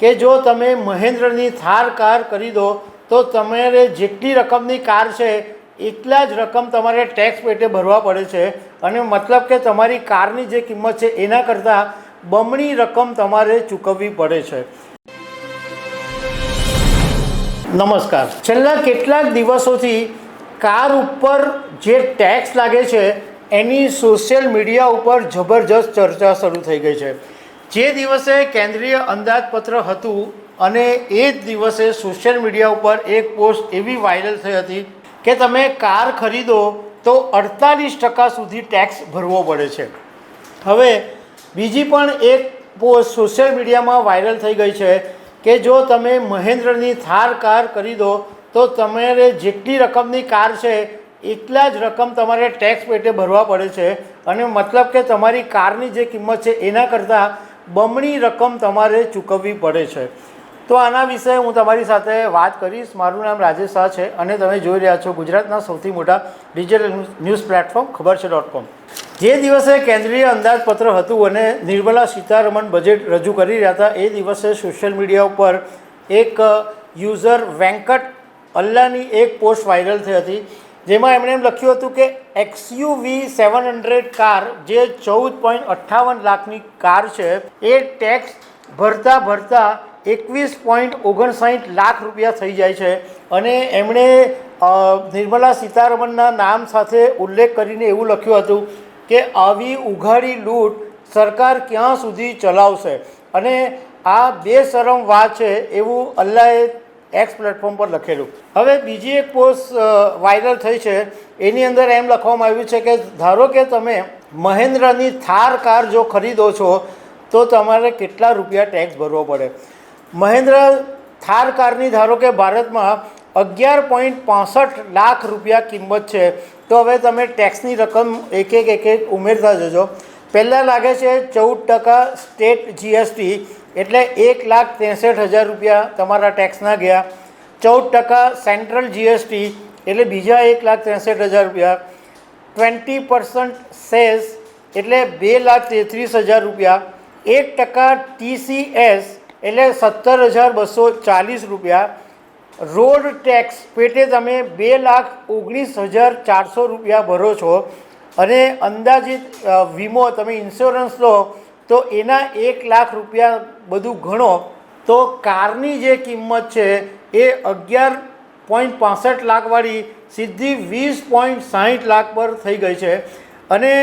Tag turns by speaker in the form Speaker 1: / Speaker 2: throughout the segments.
Speaker 1: કે જો તમે મહેન્દ્રની થાર કાર ખરીદો તો તમારે જેટલી રકમની કાર છે એટલા જ રકમ તમારે ટેક્સ પેટે ભરવા પડે છે અને મતલબ કે તમારી કારની જે કિંમત છે એના કરતાં બમણી રકમ તમારે ચૂકવવી પડે છે। નમસ્કાર। છેલ્લા કેટલાક દિવસોથી કાર ઉપર જે ટેક્સ લાગે છે એની સોશિયલ મીડિયા ઉપર જબરજસ્ત ચર્ચા શરૂ થઈ ગઈ છે। જે દિવસે કેન્દ્રીય અંદાજપત્ર હતું અને એ જ દિવસે સોશિયલ મીડિયા ઉપર એક પોસ્ટ એવી વાયરલ થઈ હતી કે તમે કાર ખરીદો તો 48% સુધી ટેક્સ ભરવો પડે છે। હવે બીજી પણ એક પોસ્ટ સોશિયલ મીડિયામાં વાયરલ થઈ ગઈ છે કે જો તમે મહેન્દ્રની થાર કાર ખરીદો તો તમારે જેટલી રકમની કાર છે એટલા જ રકમ તમારે ટેક્સ પેટે ભરવા પડે છે અને મતલબ કે તમારી કારની જે કિંમત છે એના કરતાં બમણી રકમ તમારે ચૂકવવી પડે છે। તો આના વિશે હું તમારી સાથે વાત કરીશ। મારું નામ રાજેશ શાહ છે અને તમે જોઈ રહ્યા છો ગુજરાતના સૌથી મોટા ડિજિટલ ન્યૂઝ પ્લેટફોર્મ ખબર છે.com। જે દિવસે કેન્દ્રીય અંદાજપત્ર હતું અને નિર્મલા સીતારમણ બજેટ રજૂ કરી રહ્યા હતા એ દિવસે સોશિયલ મીડિયા ઉપર એક યુઝર વેંકટ અલ્લાની એક પોસ્ટ વાયરલ થઈ હતી જેમાં એમણે એમ લખ્યું હતું કે XUV 700 કાર જે 14.58 લાખની કાર છે એ ટેક્સ ભરતા 21.59 લાખ રૂપિયા થઈ જાય છે અને એમણે નિર્મલા સીતારમણના નામ સાથે ઉલ્લેખ કરીને એવું લખ્યું હતું કે આવી ઉઘાડી લૂંટ સરકાર ક્યાં સુધી ચલાવશે અને આ બેશરમ વાત છે એવું અલ્લાહે એક્સ પ્લેટફોર્મ પર લખેલું। હવે બીજી એક પોસ્ટ વાયરલ થઈ છે એની અંદર એમ લખવામાં આવ્યું છે કે ધારો કે તમે મહેન્દ્રની થાર કાર જો ખરીદો છો તો તમારે કેટલા રૂપિયા ટેક્સ ભરવો પડે। મહેન્દ્ર થાર કારની ધારો કે ભારતમાં 11.65 લાખ રૂપિયા કિંમત છે તો હવે તમે ટેક્સની રકમ એક એક ઉમેરતા જજો। પહેલાં લાગે છે 14% સ્ટેટ GST એટલે 1,63,000 રૂપિયા તમારા ટેક્સના ગયા। 14% સેન્ટ્રલ GST એટલે બીજા 1,63,000 રૂપિયા। 20% સેસ એટલે 2,33,000 રૂપિયા। 1% TCS એટલે 17,240 રૂપિયા। રોડ ટેક્સ પેટે તમે 2,19,400 રૂપિયા ભરો છો અને અંદાજિત વીમો તમે ઇન્સ્યોરન્સ લો તો એના 1 લાખ રૂપિયા બધું ગણો તો કારની જે કિંમત છે એ 11.65 લાખવાળી સીધી 20.60 લાખ પર થઈ ગઈ છે અને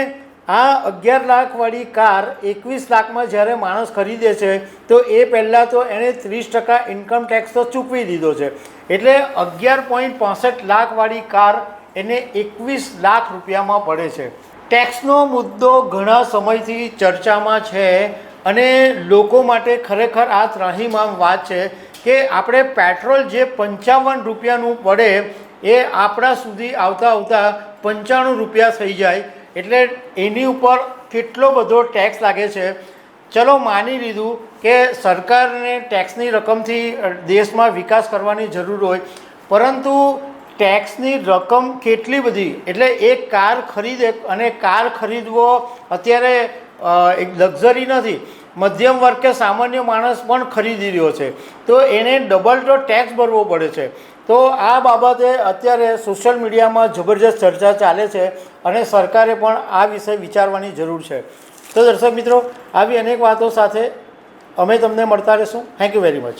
Speaker 1: આ 11 લાખવાળી કાર 21 લાખમાં જ્યારે માણસ ખરીદે છે તો એ પહેલાં તો એણે 30% ઇન્કમ ટેક્સ તો ચૂકવી દીધો છે એટલે 11.65 લાખવાળી કાર એને 21 લાખ રૂપિયામાં પડે છે। ટેક્સનો મુદ્દો ઘણા સમયથી ચર્ચામાં છે અને લોકો માટે ખરેખર આ ત્રાહિમામ વાત છે કે આપણે પેટ્રોલ જે 55 રૂપિયાનું પડે એ આપણા સુધી આવતા 95 રૂપિયા થઈ જાય એટલે એની ઉપર કેટલો બધો ટેક્સ લાગે છે। ચલો માની લીધું કે સરકારને ટેક્સની રકમથી દેશમાં વિકાસ કરવાની જરૂર હોય પરંતુ ટેક્સની રકમ કેટલી બધી એટલે એક કાર ખરીદે અને કાર ખરીદવો અત્યારે એક લક્ઝરી નથી, મધ્યમ વર્ગ કે સામાન્ય માણસ પણ ખરીદી રહ્યો છે તો એને ડબલ તો ટેક્સ ભરવો પડે છે। તો આ બાબતે અત્યારે સોશિયલ મીડિયામાં જબરજસ્ત ચર્ચા ચાલે છે અને સરકારે પણ આ વિશે વિચારવાની જરૂર છે। તો દર્શક મિત્રો આવી અનેક વાતો સાથે અમે તમને મળતા રહીશું। Thank you very much.